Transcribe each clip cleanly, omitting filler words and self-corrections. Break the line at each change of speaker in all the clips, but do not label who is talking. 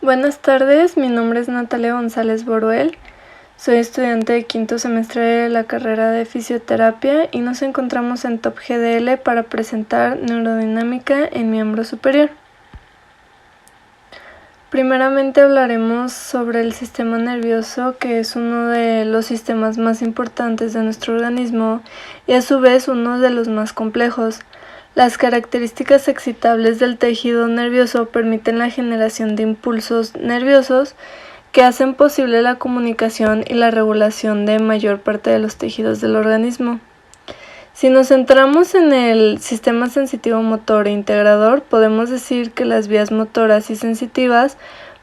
Buenas tardes, mi nombre es Natalia González Boruel, soy estudiante de quinto semestre de la carrera de fisioterapia y nos encontramos en Top GDL para presentar neurodinámica en miembro superior. Primeramente hablaremos sobre el sistema nervioso, que es uno de los sistemas más importantes de nuestro organismo y a su vez uno de los más complejos. Las características excitables del tejido nervioso permiten la generación de impulsos nerviosos que hacen posible la comunicación y la regulación de mayor parte de los tejidos del organismo. Si nos centramos en el sistema sensitivo motor e integrador, podemos decir que las vías motoras y sensitivas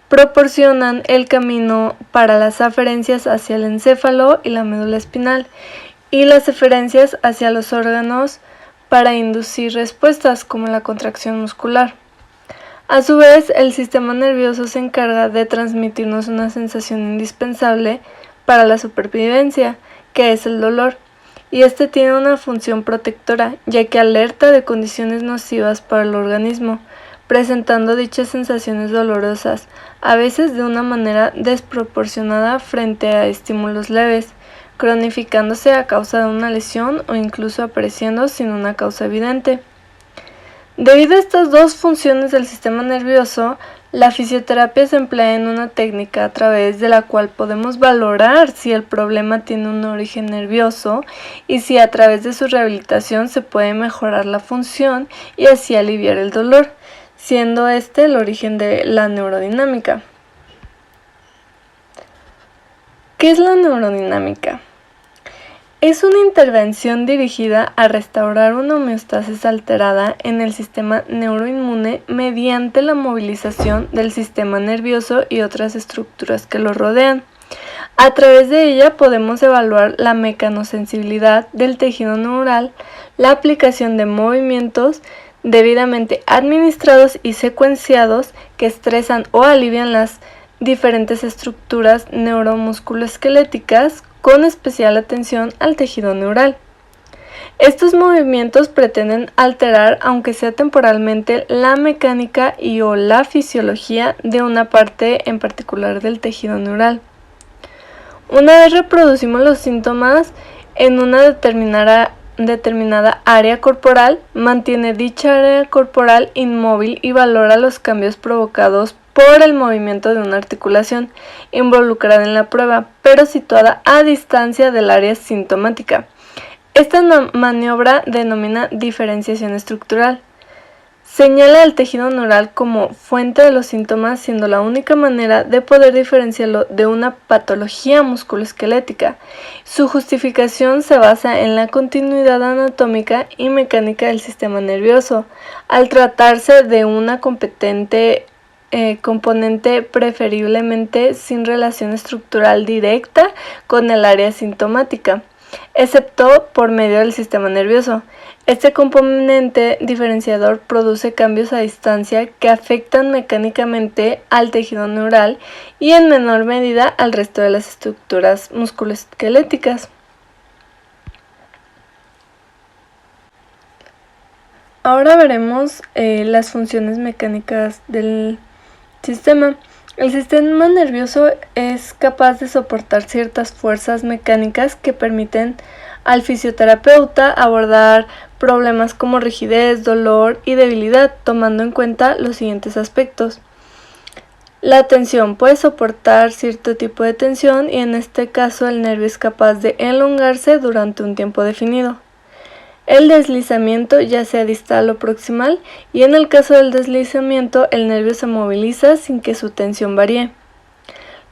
proporcionan el camino para las aferencias hacia el encéfalo y la médula espinal, y las eferencias hacia los órganos para inducir respuestas como la contracción muscular. A su vez, el sistema nervioso se encarga de transmitirnos una sensación indispensable para la supervivencia, que es el dolor, y este tiene una función protectora, ya que alerta de condiciones nocivas para el organismo, presentando dichas sensaciones dolorosas, a veces de una manera desproporcionada frente a estímulos leves, cronificándose a causa de una lesión o incluso apareciendo sin una causa evidente. Debido a estas dos funciones del sistema nervioso, la fisioterapia se emplea en una técnica a través de la cual podemos valorar si el problema tiene un origen nervioso y si a través de su rehabilitación se puede mejorar la función y así aliviar el dolor, siendo este el origen de la neurodinámica. ¿Qué es la neurodinámica? Es una intervención dirigida a restaurar una homeostasis alterada en el sistema neuroinmune mediante la movilización del sistema nervioso y otras estructuras que lo rodean. A través de ella podemos evaluar la mecanosensibilidad del tejido neural, la aplicación de movimientos debidamente administrados y secuenciados que estresan o alivian las diferentes estructuras neuromusculoesqueléticas, con especial atención al tejido neural. Estos movimientos pretenden alterar, aunque sea temporalmente, la mecánica y o la fisiología de una parte en particular del tejido neural. Una vez reproducimos los síntomas en una determinada área corporal, mantiene dicha área corporal inmóvil y valora los cambios provocados por el movimiento de una articulación involucrada en la prueba, pero situada a distancia del área sintomática. Esta maniobra denomina diferenciación estructural. Señala al tejido neural como fuente de los síntomas, siendo la única manera de poder diferenciarlo de una patología musculoesquelética. Su justificación se basa en la continuidad anatómica y mecánica del sistema nervioso, al tratarse de una componente preferiblemente sin relación estructural directa con el área sintomática, excepto por medio del sistema nervioso. Este componente diferenciador produce cambios a distancia que afectan mecánicamente al tejido neural y en menor medida al resto de las estructuras musculoesqueléticas. Ahora veremos las funciones mecánicas del sistema. El sistema nervioso es capaz de soportar ciertas fuerzas mecánicas que permiten al fisioterapeuta abordar problemas como rigidez, dolor y debilidad, tomando en cuenta los siguientes aspectos. La tensión puede soportar cierto tipo de tensión y en este caso el nervio es capaz de elongarse durante un tiempo definido. El deslizamiento, ya sea distal o proximal, y en el caso del deslizamiento el nervio se moviliza sin que su tensión varíe.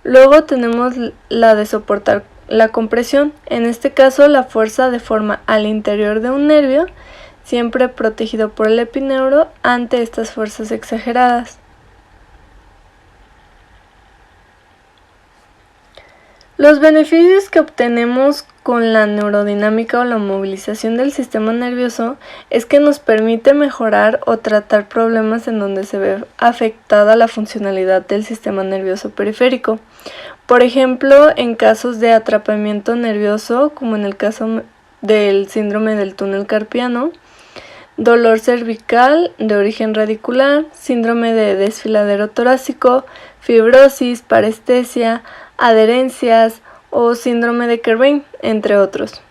Luego tenemos la de soportar la compresión, en este caso la fuerza deforma al interior de un nervio, siempre protegido por el epineuro ante estas fuerzas exageradas. Los beneficios que obtenemos con la neurodinámica o la movilización del sistema nervioso es que nos permite mejorar o tratar problemas en donde se ve afectada la funcionalidad del sistema nervioso periférico. Por ejemplo, en casos de atrapamiento nervioso, como en el caso del síndrome del túnel carpiano, dolor cervical de origen radicular, síndrome de desfiladero torácico, fibrosis, parestesia, adherencias o síndrome de Kerbein, entre otros.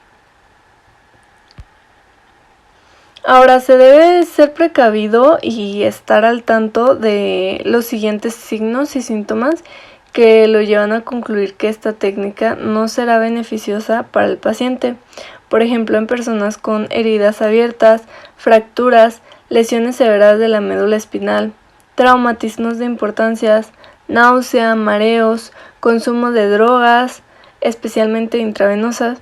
Ahora, se debe ser precavido y estar al tanto de los siguientes signos y síntomas que lo llevan a concluir que esta técnica no será beneficiosa para el paciente. Por ejemplo, en personas con heridas abiertas, fracturas, lesiones severas de la médula espinal, traumatismos de importancias, náusea, mareos, consumo de drogas, especialmente intravenosas,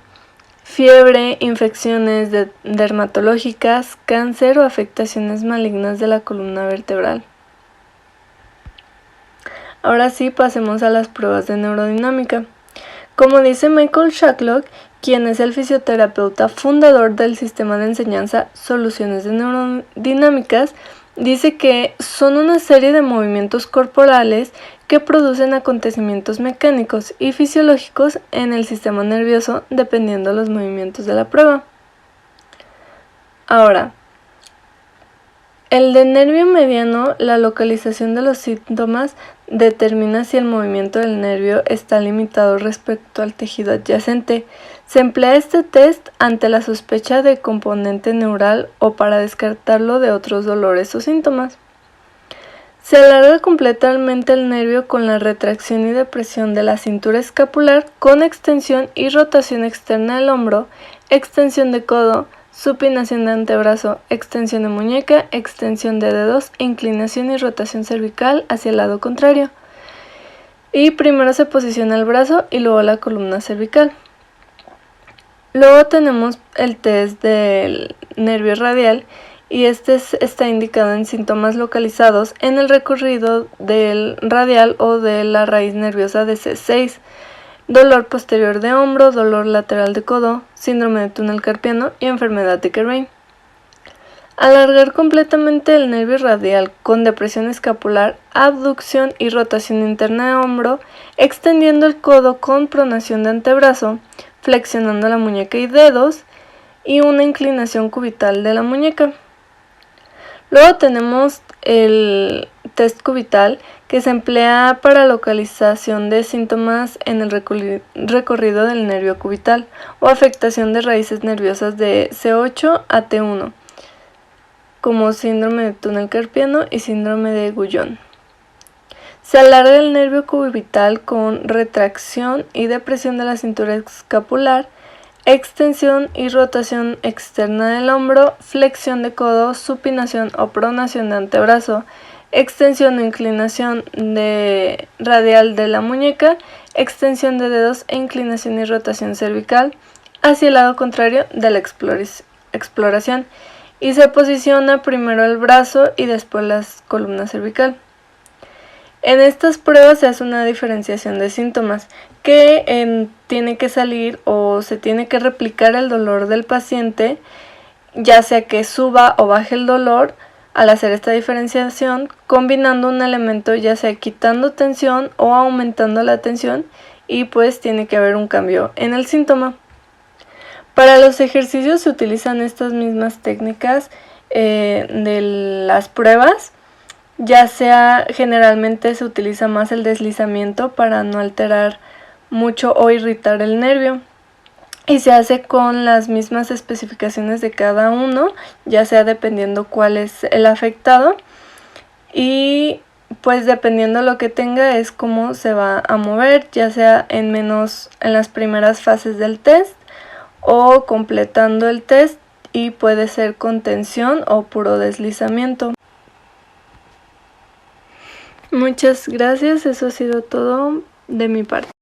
fiebre, infecciones dermatológicas, cáncer o afectaciones malignas de la columna vertebral. Ahora sí, pasemos a las pruebas de neurodinámica. Como dice Michael Shacklock, quien es el fisioterapeuta fundador del sistema de enseñanza Soluciones de Neurodinámicas, dice que son una serie de movimientos corporales que producen acontecimientos mecánicos y fisiológicos en el sistema nervioso dependiendo de los movimientos de la prueba. Ahora, el de nervio mediano, la localización de los síntomas determina si el movimiento del nervio está limitado respecto al tejido adyacente. Se emplea este test ante la sospecha de componente neural o para descartarlo de otros dolores o síntomas. Se alarga completamente el nervio con la retracción y depresión de la cintura escapular con extensión y rotación externa del hombro, extensión de codo, supinación de antebrazo, extensión de muñeca, extensión de dedos, inclinación y rotación cervical hacia el lado contrario. Y primero se posiciona el brazo y luego la columna cervical. Luego tenemos el test del nervio radial y este está indicado en síntomas localizados en el recorrido del radial o de la raíz nerviosa de C6. Dolor posterior de hombro, dolor lateral de codo, síndrome de túnel carpiano y enfermedad de Kerbein. Alargar completamente el nervio radial con depresión escapular, abducción y rotación interna de hombro, extendiendo el codo con pronación de antebrazo, flexionando la muñeca y dedos y una inclinación cubital de la muñeca. Luego tenemos el test cubital, que se emplea para localización de síntomas en el recorrido del nervio cubital o afectación de raíces nerviosas de C8 a T1, como síndrome de túnel carpiano y síndrome de Guyon. Se alarga el nervio cubital con retracción y depresión de la cintura escapular, extensión y rotación externa del hombro, flexión de codo, supinación o pronación de antebrazo, extensión o inclinación radial de la muñeca, extensión de dedos e inclinación y rotación cervical hacia el lado contrario de la exploración, y se posiciona primero el brazo y después la columna cervical. En estas pruebas se hace una diferenciación de síntomas que tiene que salir o se tiene que replicar el dolor del paciente, ya sea que suba o baje el dolor al hacer esta diferenciación, combinando un elemento ya sea quitando tensión o aumentando la tensión, y pues tiene que haber un cambio en el síntoma. Para los ejercicios se utilizan estas mismas técnicas de las pruebas, ya sea generalmente se utiliza más el deslizamiento para no alterar mucho o irritar el nervio. Y se hace con las mismas especificaciones de cada uno, ya sea dependiendo cuál es el afectado, y pues dependiendo lo que tenga es cómo se va a mover, ya sea en las primeras fases del test o completando el test, y puede ser con tensión o puro deslizamiento. Muchas gracias, eso ha sido todo de mi parte.